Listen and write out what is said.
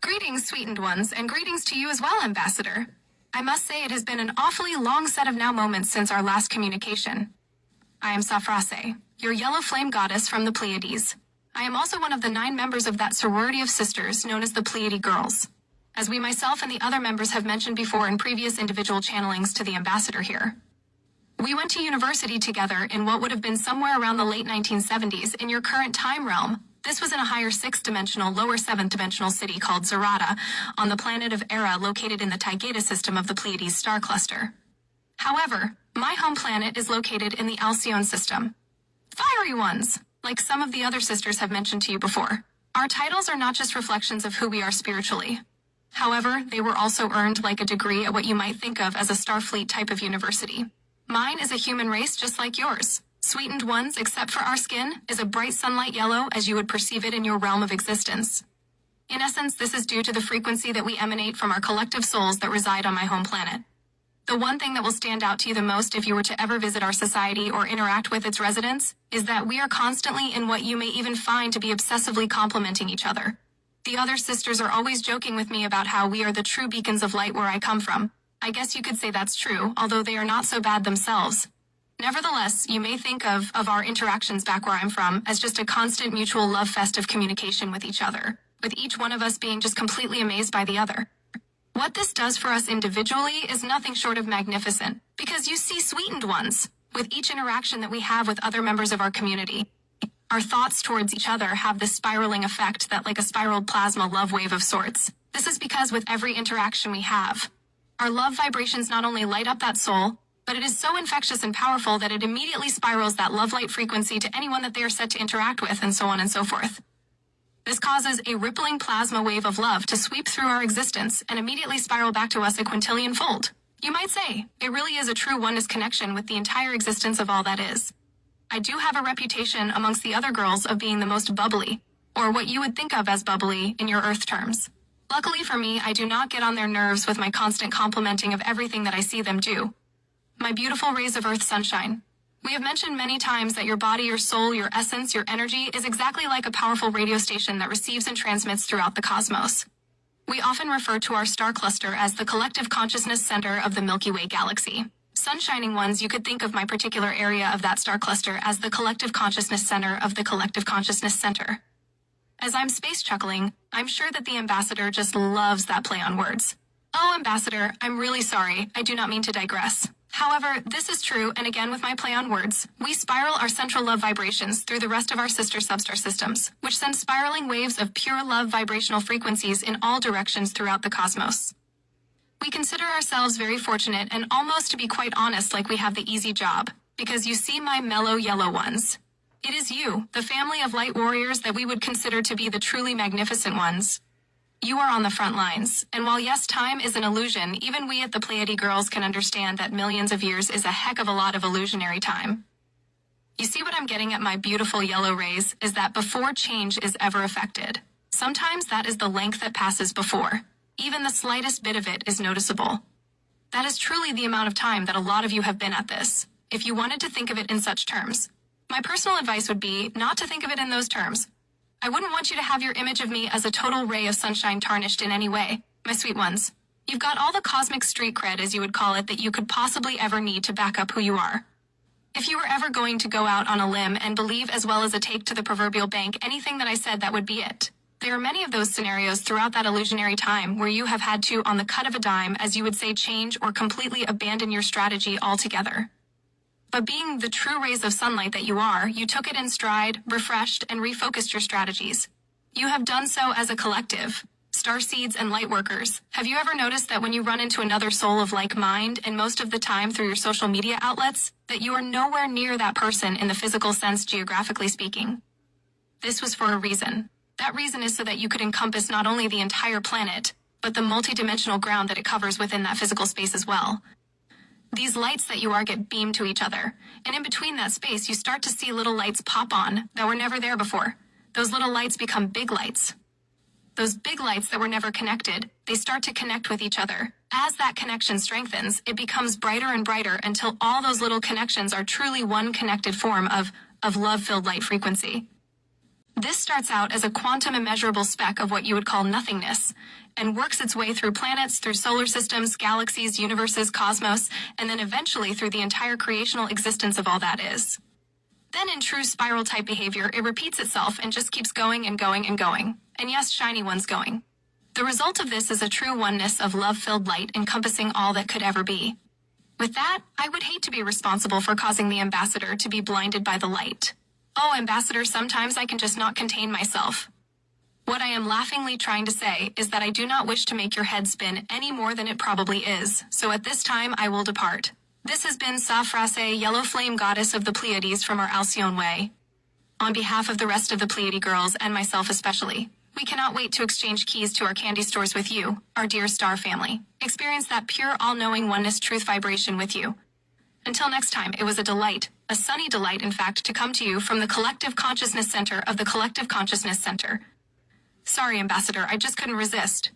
Greetings, sweetened ones, and greetings to you as well, Ambassador. I must say it has been an awfully long set of now moments since our last communication. I am Safrasse, your yellow flame goddess from the Pleiades. I am also one of the 9 members of that sorority of sisters known as the Pleiade Girls. As we myself and the other members have mentioned before in previous individual channelings to the Ambassador here. We went to university together in what would have been somewhere around the late 1970s in your current time realm. This was in a higher 6th-dimensional, lower 7th-dimensional city called Zarata, on the planet of Era located in the Pleiades system of the Pleiades star cluster. However, my home planet is located in the Alcyone system. Fiery ones, like some of the other sisters have mentioned to you before. Our titles are not just reflections of who we are spiritually. However, they were also earned like a degree at what you might think of as a Starfleet type of university. Mine is a human race just like yours. Sweetened ones, except for our skin, is a bright sunlight yellow as you would perceive it in your realm of existence. In essence, this is due to the frequency that we emanate from our collective souls that reside on my home planet. The one thing that will stand out to you the most if you were to ever visit our society or interact with its residents is that we are constantly in what you may even find to be obsessively complementing each other. The other sisters are always joking with me about how we are the true beacons of light where I come from. I guess you could say that's true, although they are not so bad themselves. Nevertheless, you may think of our interactions back where I'm from as just a constant mutual love fest of communication with each other, with each one of us being just completely amazed by the other. What this does for us individually is nothing short of magnificent, because you see, sweetened ones, with each interaction that we have with other members of our community, our thoughts towards each other have this spiraling effect that like a spiraled plasma love wave of sorts. This is because with every interaction we have, our love vibrations not only light up that soul, but it is so infectious and powerful that it immediately spirals that love light frequency to anyone that they are set to interact with, and so on and so forth. This causes a rippling plasma wave of love to sweep through our existence and immediately spiral back to us a quintillion fold. You might say, it really is a true oneness connection with the entire existence of all that is. I do have a reputation amongst the other girls of being the most bubbly, or what you would think of as bubbly in your Earth terms. Luckily for me, I do not get on their nerves with my constant complimenting of everything that I see them do. My beautiful rays of Earth sunshine. We have mentioned many times that your body, your soul, your essence, your energy is exactly like a powerful radio station that receives and transmits throughout the cosmos. We often refer to our star cluster as the collective consciousness center of the Milky Way galaxy. Sunshining ones, you could think of my particular area of that star cluster as the collective consciousness center of the collective consciousness center. As I'm space chuckling, I'm sure that the Ambassador just loves that play on words. Oh, Ambassador, I'm really sorry, I do not mean to digress. However, this is true, and again with my play on words, we spiral our central love vibrations through the rest of our sister substar systems, which send spiraling waves of pure love vibrational frequencies in all directions throughout the cosmos. We consider ourselves very fortunate and almost, to be quite honest, like we have the easy job, because you see my mellow yellow ones. It is you, the family of light warriors that we would consider to be the truly magnificent ones. You are on the front lines, and while yes, time is an illusion, even we at the Pleiade Girls can understand that millions of years is a heck of a lot of illusionary time. You see what I'm getting at, my beautiful yellow rays, is that before change is ever effected, sometimes that is the length that passes before. Even the slightest bit of it is noticeable. That is truly the amount of time that a lot of you have been at this, if you wanted to think of it in such terms. My personal advice would be not to think of it in those terms. I wouldn't want you to have your image of me as a total ray of sunshine tarnished in any way, my sweet ones. You've got all the cosmic street cred, as you would call it, that you could possibly ever need to back up who you are. If you were ever going to go out on a limb and believe as well as a take to the proverbial bank anything that I said, that would be it. There are many of those scenarios throughout that illusionary time where you have had to, on the cut of a dime, as you would say, change or completely abandon your strategy altogether. But being the true rays of sunlight that you are, you took it in stride, refreshed, and refocused your strategies. You have done so as a collective. Starseeds and lightworkers, have you ever noticed that when you run into another soul of like mind, and most of the time through your social media outlets, that you are nowhere near that person in the physical sense, geographically speaking? This was for a reason. That reason is so that you could encompass not only the entire planet, but the multidimensional ground that it covers within that physical space as well. These lights that you are get beamed to each other, and in between that space you start to see little lights pop on that were never there before. Those little lights become big lights. Those big lights that were never connected, they start to connect with each other. As that connection strengthens, it becomes brighter and brighter until all those little connections are truly one connected form of love-filled light frequency. This starts out as a quantum immeasurable speck of what you would call nothingness, and works its way through planets, through solar systems, galaxies, universes, cosmos, and then eventually through the entire creational existence of all that is. Then in true spiral-type behavior, it repeats itself and just keeps going and going and going. And yes, shiny one's going. The result of this is a true oneness of love-filled light encompassing all that could ever be. With that, I would hate to be responsible for causing the ambassador to be blinded by the light. Oh, ambassador, sometimes I can just not contain myself. What I am laughingly trying to say is that I do not wish to make your head spin any more than it probably is, so at this time I will depart. This has been Safrasse, Yellow Flame Goddess of the Pleiades from our Alcyone Way. On behalf of the rest of the Pleiade girls, and myself especially, we cannot wait to exchange keys to our candy stores with you, our dear star family. Experience that pure, all-knowing oneness truth vibration with you. Until next time, it was a delight, a sunny delight in fact, to come to you from the Collective Consciousness Center of the Collective Consciousness Center. Sorry, Ambassador, I just couldn't resist.